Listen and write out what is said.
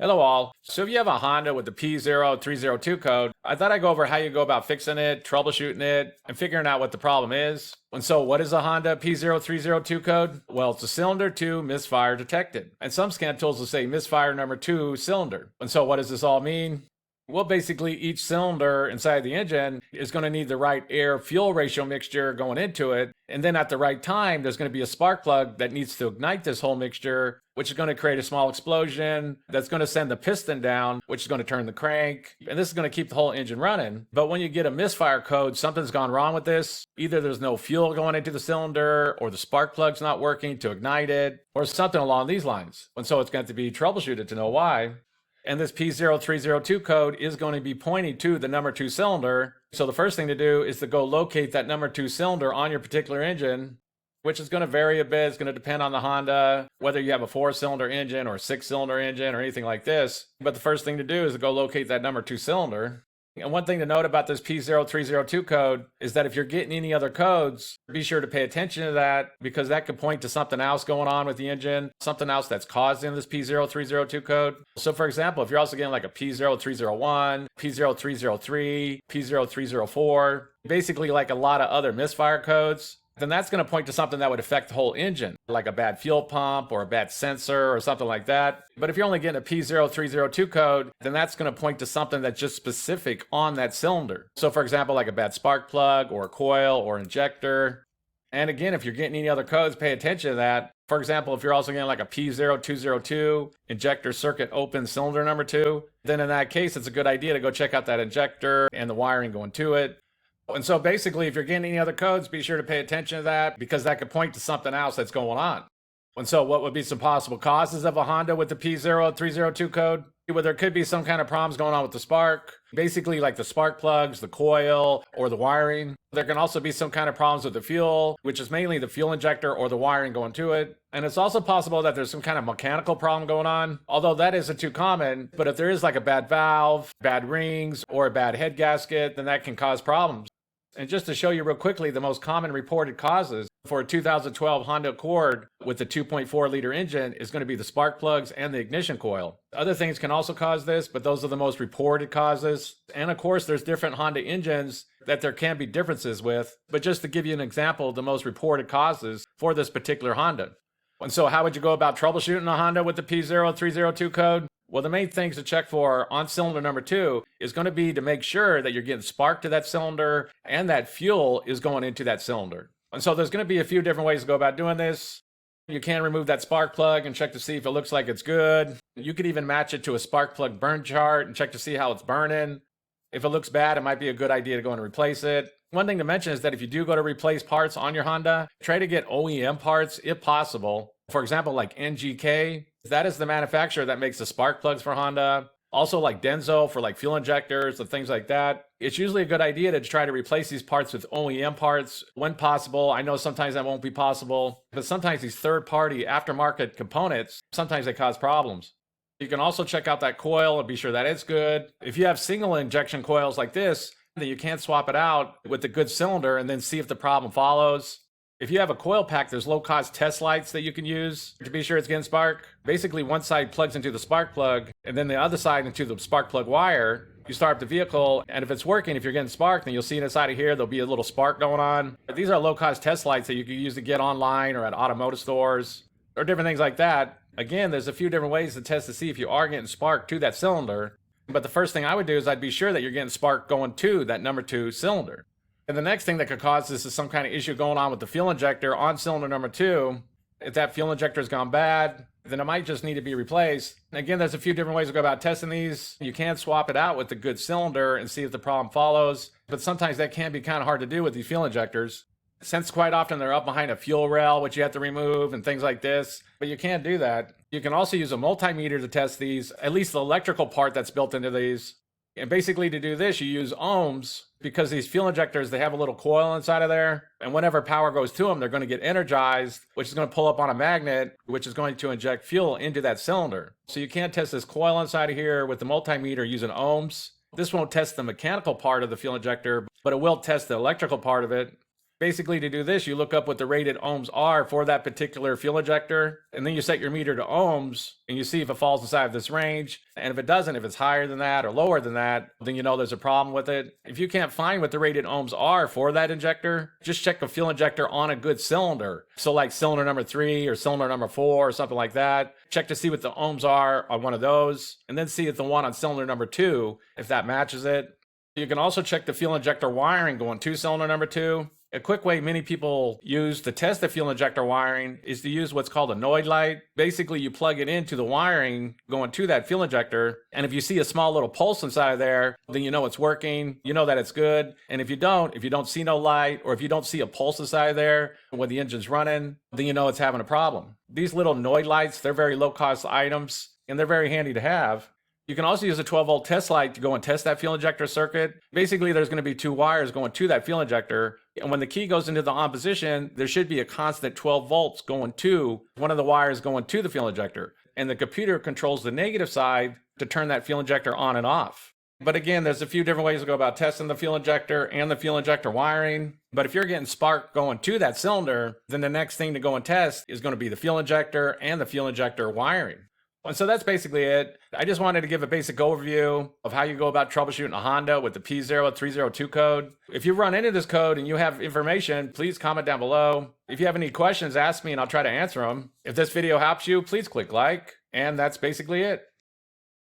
Hello all. So if you have a Honda with the P0302 code, I thought I'd go over how you go about fixing it, troubleshooting it, and figuring out what the problem is. And so what is a Honda P0302 code? Well, it's a cylinder 2 misfire detected. And some scan tools will say misfire number 2 cylinder. And so what does this all mean? Well, basically each cylinder inside the engine is going to need the right air-fuel ratio mixture going into it. And then at the right time, there's going to be a spark plug that needs to ignite this whole mixture, which is going to create a small explosion that's going to send the piston down, which is going to turn the crank. And this is going to keep the whole engine running. But when you get a misfire code, something's gone wrong with this. Either there's no fuel going into the cylinder, or the spark plug's not working to ignite it, or something along these lines. And so it's going to be troubleshooted to know why. And this P0302 code is going to be pointing to the number 2 cylinder. So the first thing to do is to go locate that number 2 cylinder on your particular engine, which is going to vary a bit. It's going to depend on the Honda, whether you have a 4-cylinder engine or a 6-cylinder engine or anything like this. But the first thing to do is to go locate that number 2 cylinder. And one thing to note about this P0302 code is that if you're getting any other codes, be sure to pay attention to that, because that could point to something else going on with the engine, something else that's causing this P0302 code. So for example, if you're also getting like a P0301, P0303, P0304, basically like a lot of other misfire codes, then that's going to point to something that would affect the whole engine, like a bad fuel pump or a bad sensor or something like that. But if you're only getting a P0302 code, then that's going to point to something that's just specific on that cylinder. So for example, like a bad spark plug or a coil or injector. And again, if you're getting any other codes, pay attention to that. For example, if you're also getting like a P0202 injector circuit open cylinder number 2, then in that case, it's a good idea to go check out that injector and the wiring going to it. And so basically, if you're getting any other codes, be sure to pay attention to that, because that could point to something else that's going on. And so what would be some possible causes of a Honda with the P0302 code? Well, there could be some kind of problems going on with the spark, basically like the spark plugs, the coil, or the wiring. There can also be some kind of problems with the fuel, which is mainly the fuel injector or the wiring going to it. And it's also possible that there's some kind of mechanical problem going on, although that isn't too common. But if there is like a bad valve, bad rings, or a bad head gasket, then that can cause problems. And just to show you real quickly, the most common reported causes for a 2012 Honda Accord with the 2.4-liter engine is going to be the spark plugs and the ignition coil. Other things can also cause this, but those are the most reported causes. And of course, there's different Honda engines that there can be differences with. But just to give you an example of the most reported causes for this particular Honda. And so how would you go about troubleshooting a Honda with the P0302 code? Well, the main things to check for on cylinder number 2 is going to be to make sure that you're getting spark to that cylinder and that fuel is going into that cylinder. And so there's going to be a few different ways to go about doing this. You can remove that spark plug and check to see if it looks like it's good. You could even match it to a spark plug burn chart and check to see how it's burning. If it looks bad, it might be a good idea to go and replace it. One thing to mention is that if you do go to replace parts on your Honda, try to get OEM parts if possible. For example, like NGK, that is the manufacturer that makes the spark plugs for Honda. Also like Denso for like fuel injectors and things like that. It's usually a good idea to try to replace these parts with OEM parts when possible. I know sometimes that won't be possible, but sometimes these third-party aftermarket components, sometimes they cause problems. You can also check out that coil and be sure that it's good. If you have single injection coils like this, then you can't swap it out with a good cylinder and then see if the problem follows. If you have a coil pack, there's low-cost test lights that you can use to be sure it's getting spark. Basically, one side plugs into the spark plug, and then the other side into the spark plug wire. You start up the vehicle, and if it's working, if you're getting spark, then you'll see inside of here, there'll be a little spark going on. But these are low-cost test lights that you can use to get online or at automotive stores or different things like that. Again, there's a few different ways to test to see if you are getting spark to that cylinder. But the first thing I would do is I'd be sure that you're getting spark going to that number 2 cylinder. And the next thing that could cause this is some kind of issue going on with the fuel injector on cylinder number 2. If that fuel injector has gone bad, then it might just need to be replaced. And again, there's a few different ways to go about testing these. You can swap it out with the good cylinder and see if the problem follows. But sometimes that can be kind of hard to do with these fuel injectors, since quite often they're up behind a fuel rail, which you have to remove and things like this. But you can't do that. You can also use a multimeter to test these, at least the electrical part that's built into these. And basically to do this, you use ohms, because these fuel injectors, they have a little coil inside of there. And whenever power goes to them, they're going to get energized, which is going to pull up on a magnet, which is going to inject fuel into that cylinder. So you can't test this coil inside of here with the multimeter using ohms. This won't test the mechanical part of the fuel injector, but it will test the electrical part of it. Basically, to do this, you look up what the rated ohms are for that particular fuel injector, and then you set your meter to ohms, and you see if it falls inside of this range. And if it doesn't, if it's higher than that or lower than that, then you know there's a problem with it. If you can't find what the rated ohms are for that injector, just check a fuel injector on a good cylinder. So like cylinder number 3 or cylinder number 4 or something like that. Check to see what the ohms are on one of those, and then see if the one on cylinder number 2, if that matches it. You can also check the fuel injector wiring going to cylinder number 2. A quick way many people use to test the fuel injector wiring is to use what's called a Noid light. Basically, you plug it into the wiring going to that fuel injector, and if you see a small little pulse inside of there, then you know it's working, you know that it's good. And if you don't see no light, or if you don't see a pulse inside there when the engine's running, then you know it's having a problem. These little Noid lights, they're very low-cost items, and they're very handy to have. You can also use a 12-volt test light to go and test that fuel injector circuit. Basically, there's going to be 2 wires going to that fuel injector, and when the key goes into the on position, there should be a constant 12 volts going to one of the wires going to the fuel injector. And the computer controls the negative side to turn that fuel injector on and off. But again, there's a few different ways to go about testing the fuel injector and the fuel injector wiring. But if you're getting spark going to that cylinder, then the next thing to go and test is going to be the fuel injector and the fuel injector wiring. And so that's basically it. I just wanted to give a basic overview of how you go about troubleshooting a Honda with the P0302 code. If you run into this code and you have information, please comment down below. If you have any questions, ask me and I'll try to answer them. If this video helps you, please click like. And that's basically it.